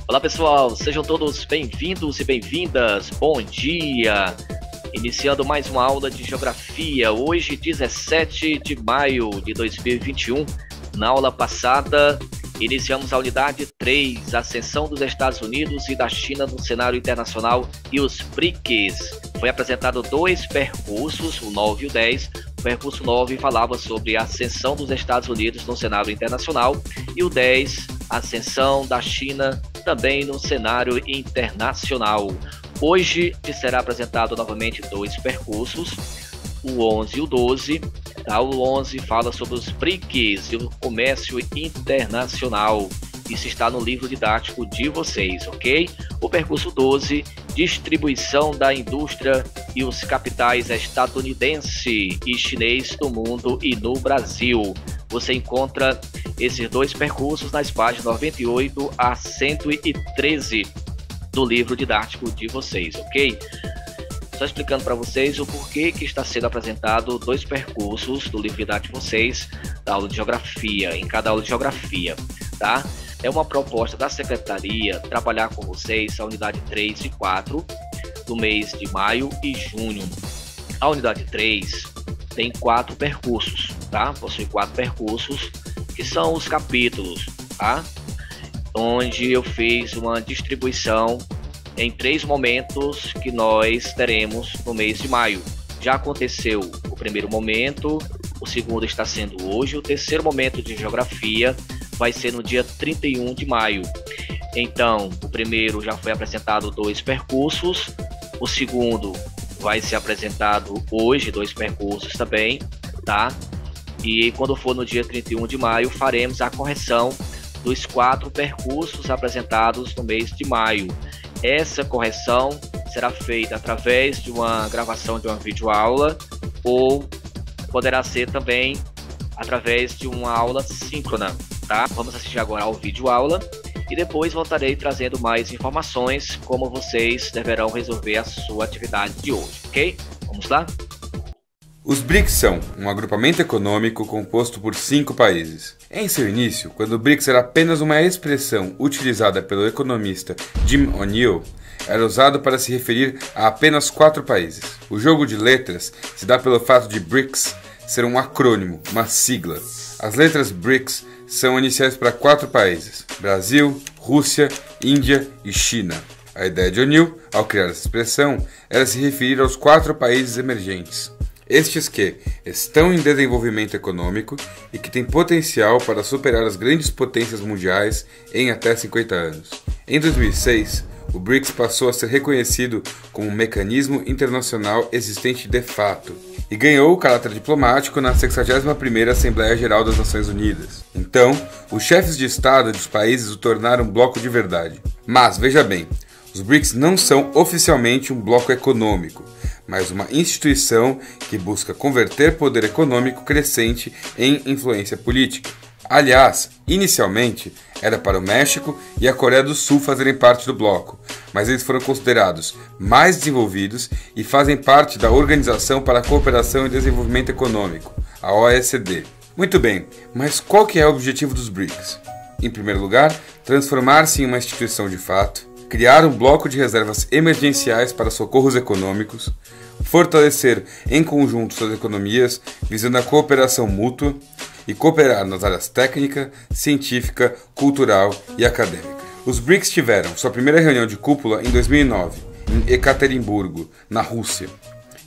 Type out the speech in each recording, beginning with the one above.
Olá pessoal, sejam todos bem-vindos e bem-vindas, bom dia! Iniciando mais uma aula de Geografia, hoje 17 de maio de 2021. Na aula passada, iniciamos a unidade 3, Ascensão dos Estados Unidos e da China no cenário internacional e os BRICS. Foi apresentado dois percursos, o 9 e o 10. O percurso 9 falava sobre a ascensão dos Estados Unidos no cenário internacional e o 10, a ascensão da China também no cenário internacional. Hoje será apresentado novamente dois percursos, o 11 e o 12. O 11 fala sobre os BRICS e o comércio internacional. Isso está no livro didático de vocês, ok? O percurso 12, distribuição da indústria e os capitais estadunidense e chinês no mundo e no Brasil. Você encontra esses dois percursos nas páginas 98 a 113 do livro didático de vocês, ok? Só explicando para vocês o porquê que está sendo apresentado dois percursos do livro didático de vocês da aula de Geografia, em cada aula de Geografia, tá? É uma proposta da Secretaria trabalhar com vocês a unidade 3 e 4 do mês de maio e junho. A unidade 3 tem 4 percursos, tá? Possui 4 percursos, que são os capítulos, tá? Onde eu fiz uma distribuição em 3 momentos que nós teremos no mês de maio. Já aconteceu o primeiro momento, o segundo está sendo hoje, o terceiro momento de Geografia vai ser no dia 31 de maio. Então, o primeiro já foi apresentado 2 percursos, o segundo vai ser apresentado hoje, 2 percursos também, tá? E quando for no dia 31 de maio, faremos a correção dos 4 percursos apresentados no mês de maio. Essa correção será feita através de uma gravação de uma videoaula ou poderá ser também através de uma aula síncrona, tá? Vamos assistir agora ao videoaula e depois voltarei trazendo mais informações como vocês deverão resolver a sua atividade de hoje, ok? Vamos lá? Os BRICS são um agrupamento econômico composto por 5 países. Em seu início, quando o BRICS era apenas uma expressão utilizada pelo economista Jim O'Neill, era usado para se referir a apenas 4 países. O jogo de letras se dá pelo fato de BRICS ser um acrônimo, uma sigla. As letras BRICS são iniciais para 4 países: Brasil, Rússia, Índia e China. A ideia de O'Neill, ao criar essa expressão, era se referir aos 4 países emergentes. Estes que estão em desenvolvimento econômico e que têm potencial para superar as grandes potências mundiais em até 50 anos. Em 2006, o BRICS passou a ser reconhecido como um mecanismo internacional existente de fato e ganhou o caráter diplomático na 61ª Assembleia Geral das Nações Unidas. Então, os chefes de Estado dos países o tornaram um bloco de verdade. Mas, veja bem, os BRICS não são oficialmente um bloco econômico, mas uma instituição que busca converter poder econômico crescente em influência política. Aliás, inicialmente, era para o México e a Coreia do Sul fazerem parte do bloco, mas eles foram considerados mais desenvolvidos e fazem parte da Organização para a Cooperação e Desenvolvimento Econômico, a OECD. Muito bem, mas qual que é o objetivo dos BRICS? Em primeiro lugar, transformar-se em uma instituição de fato, criar um bloco de reservas emergenciais para socorros econômicos, fortalecer em conjunto suas economias visando a cooperação mútua e cooperar nas áreas técnica, científica, cultural e acadêmica. Os BRICS tiveram sua primeira reunião de cúpula em 2009, em Ekaterimburgo, na Rússia,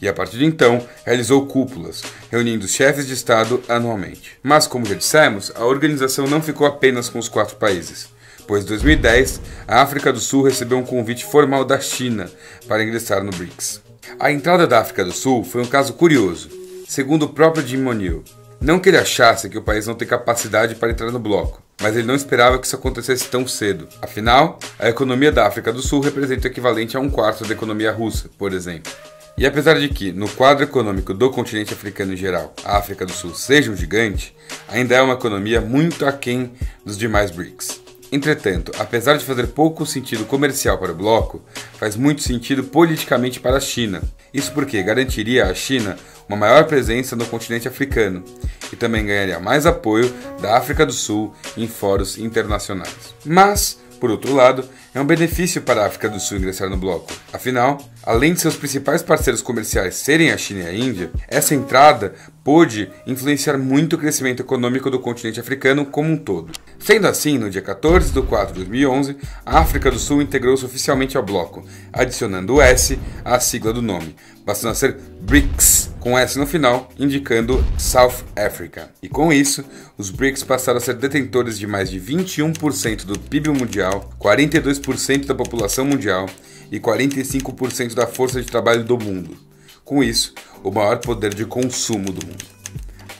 e a partir de então realizou cúpulas, reunindo os chefes de Estado anualmente. Mas, como já dissemos, a organização não ficou apenas com os 4 países, pois em 2010 a África do Sul recebeu um convite formal da China para ingressar no BRICS. A entrada da África do Sul foi um caso curioso, segundo o próprio Jim O'Neill. Não que ele achasse que o país não tem capacidade para entrar no bloco, mas ele não esperava que isso acontecesse tão cedo. Afinal, a economia da África do Sul representa o equivalente a 1/4 da economia russa, por exemplo. E apesar de que, no quadro econômico do continente africano em geral, a África do Sul seja um gigante, ainda é uma economia muito aquém dos demais BRICS. Entretanto, apesar de fazer pouco sentido comercial para o bloco, faz muito sentido politicamente para a China. Isso porque garantiria à China uma maior presença no continente africano e também ganharia mais apoio da África do Sul em fóruns internacionais. Mas, por outro lado, É um benefício para a África do Sul ingressar no bloco. Afinal, além de seus principais parceiros comerciais serem a China e a Índia, essa entrada pôde influenciar muito o crescimento econômico do continente africano como um todo. Sendo assim, no dia 14 de 4 de 2011, a África do Sul integrou-se oficialmente ao bloco, adicionando o S à sigla do nome, passando a ser BRICS, com S no final, indicando South Africa. E com isso, os BRICS passaram a ser detentores de mais de 21% do PIB mundial, 42% da população mundial e 45% da força de trabalho do mundo. Com isso, o maior poder de consumo do mundo.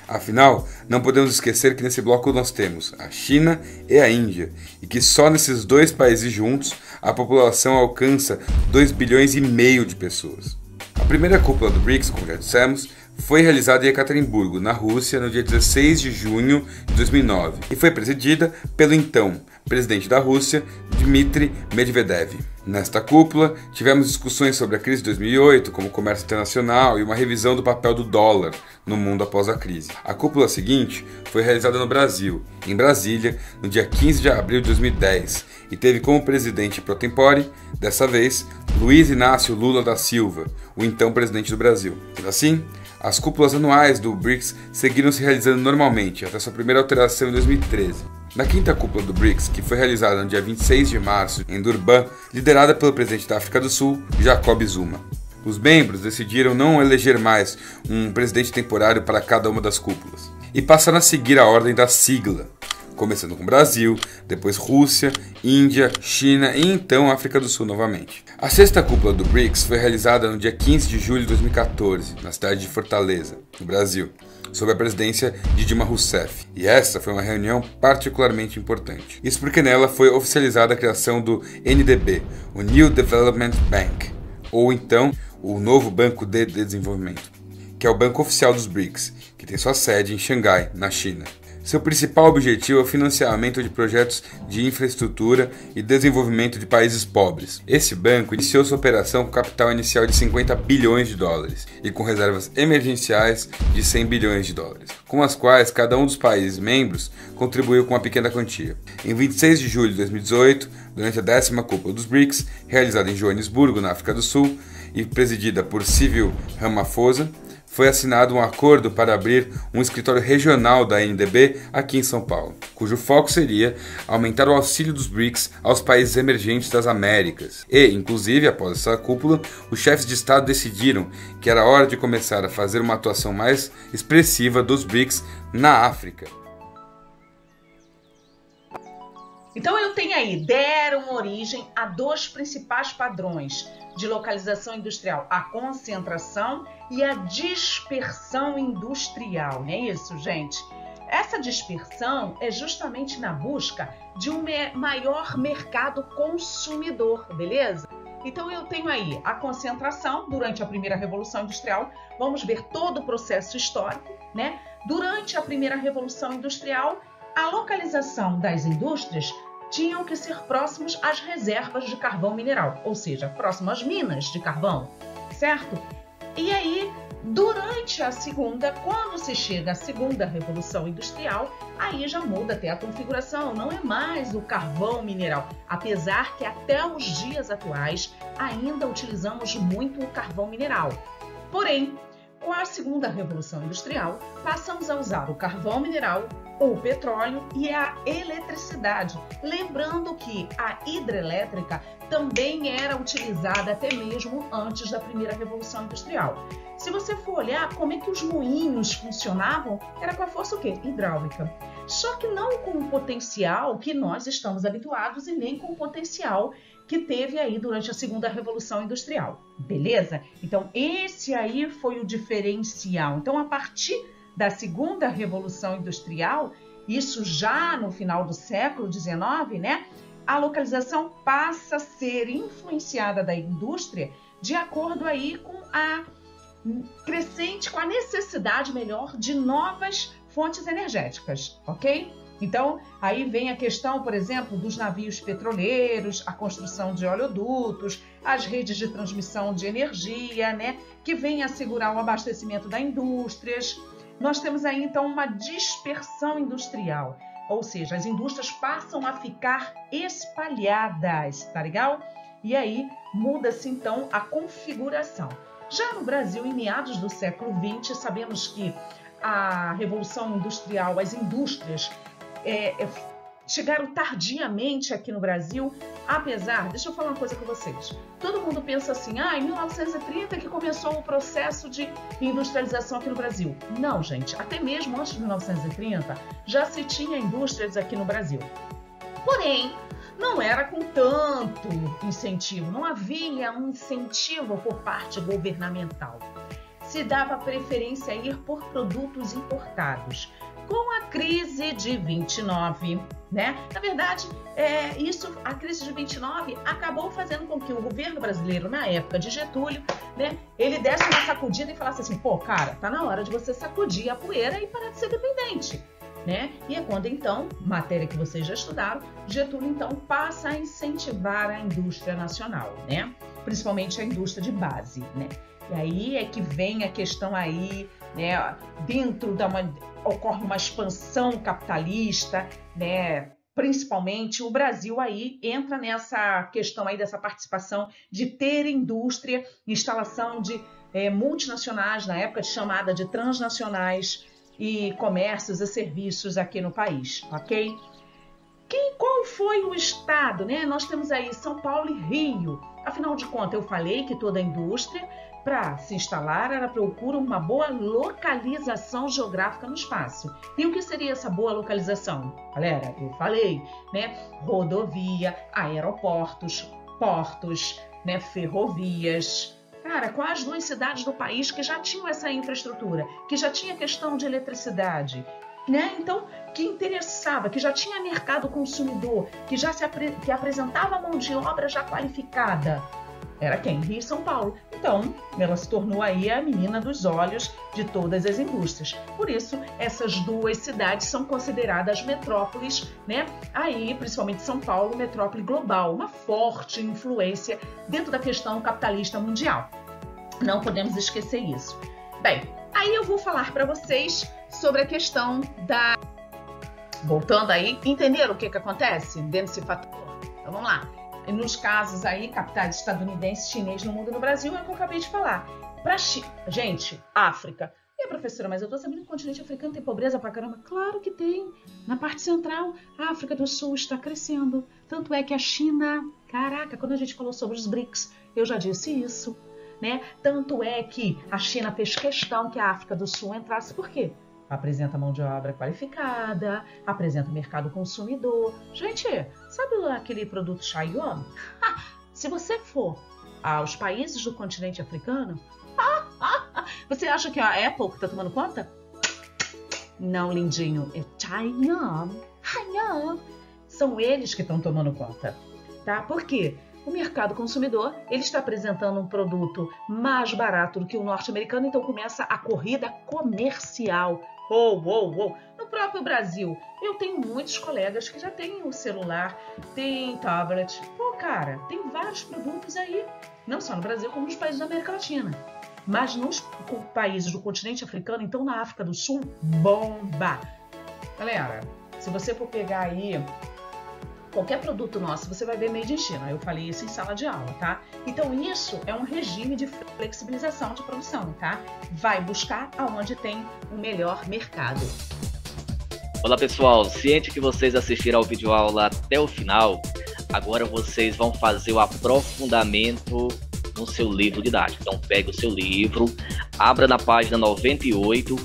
Afinal, não podemos esquecer que nesse bloco nós temos a China e a Índia, e que só nesses dois países juntos a população alcança 2,5 bilhões de pessoas. A primeira cúpula do BRICS, como já dissemos, foi realizada em Ekaterimburgo, na Rússia, no dia 16 de junho de 2009, e foi presidida pelo então presidente da Rússia, Dmitry Medvedev. Nesta cúpula, tivemos discussões sobre a crise de 2008, como o comércio internacional e uma revisão do papel do dólar no mundo após a crise. A cúpula seguinte foi realizada no Brasil, em Brasília, no dia 15 de abril de 2010, e teve como presidente pro tempore, dessa vez, Luiz Inácio Lula da Silva, o então presidente do Brasil. Sendo assim, as cúpulas anuais do BRICS seguiram se realizando normalmente, até sua primeira alteração em 2013. Na quinta cúpula do BRICS, que foi realizada no dia 26 de março em Durban, liderada pelo presidente da África do Sul, Jacob Zuma. Os membros decidiram não eleger mais um presidente temporário para cada uma das cúpulas, e passaram a seguir a ordem da sigla, começando com Brasil, depois Rússia, Índia, China e então África do Sul novamente. A sexta cúpula do BRICS foi realizada no dia 15 de julho de 2014, na cidade de Fortaleza, no Brasil, sob a presidência de Dilma Rousseff. E essa foi uma reunião particularmente importante. Isso porque nela foi oficializada a criação do NDB, o New Development Bank, ou então o Novo Banco de Desenvolvimento, que é o banco oficial dos BRICS, que tem sua sede em Xangai, na China. Seu principal objetivo é o financiamento de projetos de infraestrutura e desenvolvimento de países pobres. Esse banco iniciou sua operação com capital inicial de 50 bilhões de dólares e com reservas emergenciais de 100 bilhões de dólares, com as quais cada um dos países membros contribuiu com uma pequena quantia. Em 26 de julho de 2018, durante a 10ª cúpula dos BRICS, realizada em Joanesburgo, na África do Sul, e presidida por Cyril Ramaphosa, foi assinado um acordo para abrir um escritório regional da NDB aqui em São Paulo, cujo foco seria aumentar o auxílio dos BRICS aos países emergentes das Américas. E, inclusive, após essa cúpula, os chefes de Estado decidiram que era hora de começar a fazer uma atuação mais expressiva dos BRICS na África. Então eu tenho aí, deram origem a dois principais padrões de localização industrial, a concentração e a dispersão industrial, não é isso, gente? Essa dispersão é justamente na busca de um maior mercado consumidor, beleza? Então eu tenho aí a concentração durante a primeira Revolução Industrial, vamos ver todo o processo histórico, né? Durante a primeira Revolução Industrial, a localização das indústrias tinham que ser próximos às reservas de carvão mineral, ou seja, próximo às minas de carvão, certo? E aí, durante a segunda, quando se chega à segunda Revolução Industrial, aí já muda até a configuração, não é mais o carvão mineral, apesar que até os dias atuais ainda utilizamos muito o carvão mineral. Porém, com a segunda Revolução Industrial, passamos a usar o carvão mineral, o petróleo e a eletricidade. Lembrando que a hidrelétrica também era utilizada até mesmo antes da primeira Revolução Industrial. Se você for olhar como é que os moinhos funcionavam, era com a força o quê? Hidráulica. Só que não com o potencial que nós estamos habituados e nem com o potencial que teve aí durante a segunda Revolução Industrial, beleza? Então, esse aí foi o diferencial. Então, a partir da segunda Revolução Industrial, isso já no final do século XIX, né? A localização passa a ser influenciada da indústria de acordo aí com a crescente, com a necessidade, melhor, de novas fontes energéticas, ok? Então, aí vem a questão, por exemplo, dos navios petroleiros, a construção de oleodutos, as redes de transmissão de energia, né, que vem assegurar o abastecimento das indústrias. Nós temos aí, então, uma dispersão industrial. Ou seja, as indústrias passam a ficar espalhadas, tá legal? E aí muda-se então a configuração. Já no Brasil, em meados do século XX, sabemos que a Revolução Industrial, as indústrias chegaram tardiamente aqui no Brasil, apesar, deixa eu falar uma coisa com vocês, todo mundo pensa assim, em 1930 que começou o processo de industrialização aqui no Brasil. Não, gente, até mesmo antes de 1930 já se tinha indústrias aqui no Brasil. Porém, não era com tanto incentivo, não havia um incentivo por parte governamental. Se dava preferência a ir por produtos importados. Com a crise de 29, né? Na verdade, a crise de 29 acabou fazendo com que o governo brasileiro, na época de Getúlio, né, ele desse uma sacudida e falasse assim, pô, cara, tá na hora de você sacudir a poeira e parar de ser dependente. Né? E é quando então, matéria que vocês já estudaram, Getúlio então passa a incentivar a indústria nacional, né? Principalmente a indústria de base, né? E aí é que vem a questão aí, né? Ocorre uma expansão capitalista, né? Principalmente o Brasil aí entra nessa questão aí dessa participação de ter indústria, instalação de multinacionais, na época chamada de transnacionais, e comércios e serviços aqui no país, ok? Qual foi o estado, né? Nós temos aí São Paulo e Rio. Afinal de contas, eu falei que toda a indústria, para se instalar, ela procura uma boa localização geográfica no espaço. E o que seria essa boa localização? Galera, eu falei, né? Rodovia, aeroportos, portos, né? Ferrovias. Cara, quais 2 cidades do país que já tinham essa infraestrutura, que já tinha questão de eletricidade, né? Então, que interessava, que já tinha mercado consumidor, que apresentava mão de obra já qualificada. Era quem? Rio e São Paulo. Então, ela se tornou aí a menina dos olhos de todas as indústrias. Por isso, essas 2 cidades são consideradas metrópoles, né? Aí, principalmente São Paulo, metrópole global, uma forte influência dentro da questão capitalista mundial. Não podemos esquecer isso. Bem, aí eu vou falar para vocês sobre a questão da... Voltando aí, entenderam o que acontece dentro desse fator? Então, vamos lá. Nos casos aí, capitais estadunidenses, chinês no mundo e no Brasil, é o que eu acabei de falar. Gente, África. E professora, mas eu tô sabendo que o continente africano tem pobreza pra caramba. Claro que tem. Na parte central, a África do Sul está crescendo. Tanto é que a China... Caraca, quando a gente falou sobre os BRICS, eu já disse isso, né? Tanto é que a China fez questão que a África do Sul entrasse. Por quê? Apresenta mão de obra qualificada, apresenta mercado consumidor. Gente, sabe aquele produto Xiaomi? Se você for aos países do continente africano, você acha que é a Apple que está tomando conta? Não, lindinho, é Xiaomi. São eles que estão tomando conta, tá? Por quê? O mercado consumidor, ele está apresentando um produto mais barato do que o norte-americano, então começa a corrida comercial. No próprio Brasil, eu tenho muitos colegas que já têm o celular, tem tablet. Pô, cara, tem vários produtos aí, não só no Brasil, como nos países da América Latina. Mas nos países do continente africano, então na África do Sul, bomba! Galera, se você for pegar aí qualquer produto nosso, você vai ver made in China. Eu falei isso em sala de aula, tá? Então isso é um regime de flexibilização de produção, tá? Vai buscar aonde tem o melhor mercado. Olá pessoal, ciente que vocês assistiram ao vídeo aula até o final, agora vocês vão fazer o aprofundamento no seu livro didático. Então pegue o seu livro, abra na página 98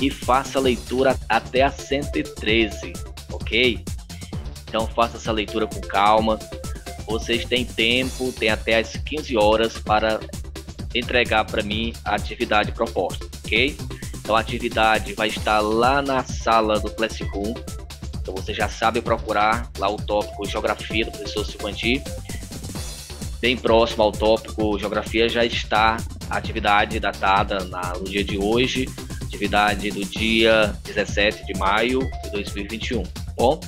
e faça a leitura até a 113, ok? Então faça essa leitura com calma. Vocês têm tempo, tem até as 15 horas para entregar para mim a atividade proposta, ok? Então a atividade vai estar lá na sala do Classroom. Então você já sabe procurar lá o tópico Geografia do professor Silvandir. Bem próximo ao tópico Geografia já está a atividade datada no dia de hoje, atividade do dia 17 de maio de 2021. Bom,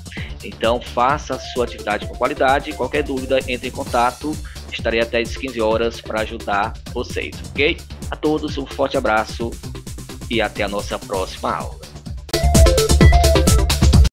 então faça a sua atividade com qualidade. Qualquer dúvida, entre em contato. Estarei até às 15 horas para ajudar vocês, ok? A todos um forte abraço e até a nossa próxima aula.